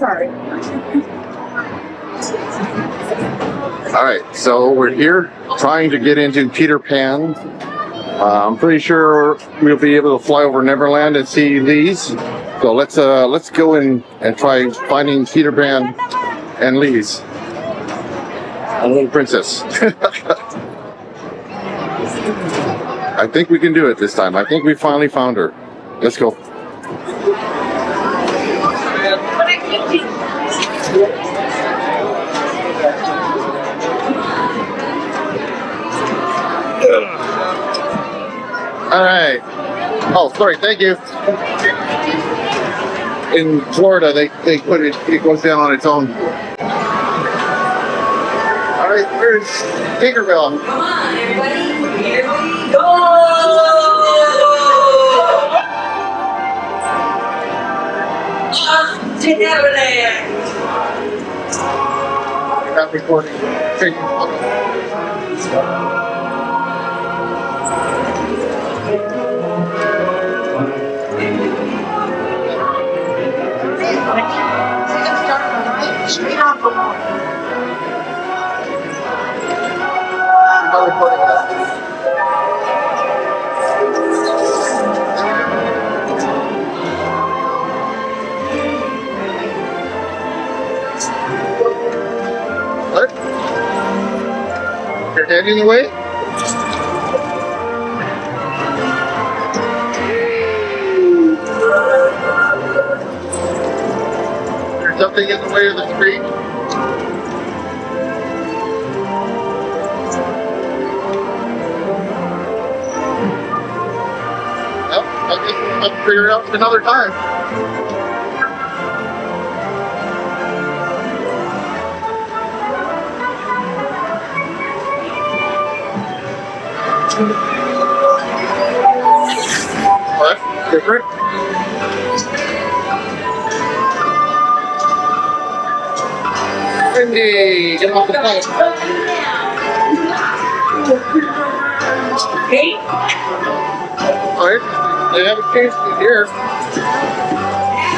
Sorry. All right, so we're here trying to get into Peter Pan. I'm pretty sure we'll be able to fly over Neverland and see these. So let's go in and try finding Peter Pan and Lee's, a little princess. I think we can do it this time. I think we finally found her. Let's go. All right. Oh, sorry. Thank you. In Florida, they put it. It goes down on its own. All right. Where's Tinkerbell? Come on, everybody. Here we go. Off to Neverland. I got recording. Taking Straight off the wall. I'm not recording that. What? You're standing in the way? There's something in the way of the street. Well, I guess we'll have to figure it out another time. What? Different? Cindy, get off the phone. Hey. Alright, they have a case here.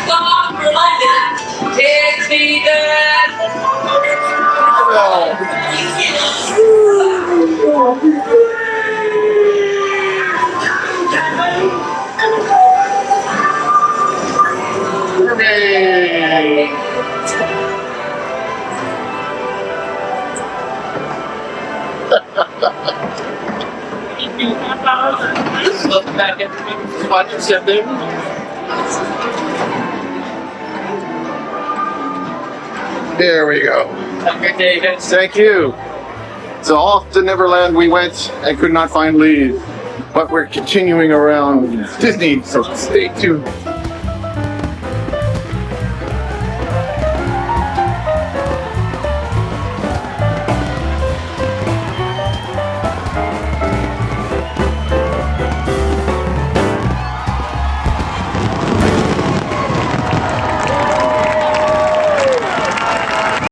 Stop for London. It's me dead. Hooray! Look back at me, watch something. There we go. Have a good day, guys. Thank you. So off to Neverland we went and could not find Lee, but we're continuing around Disney, so stay tuned.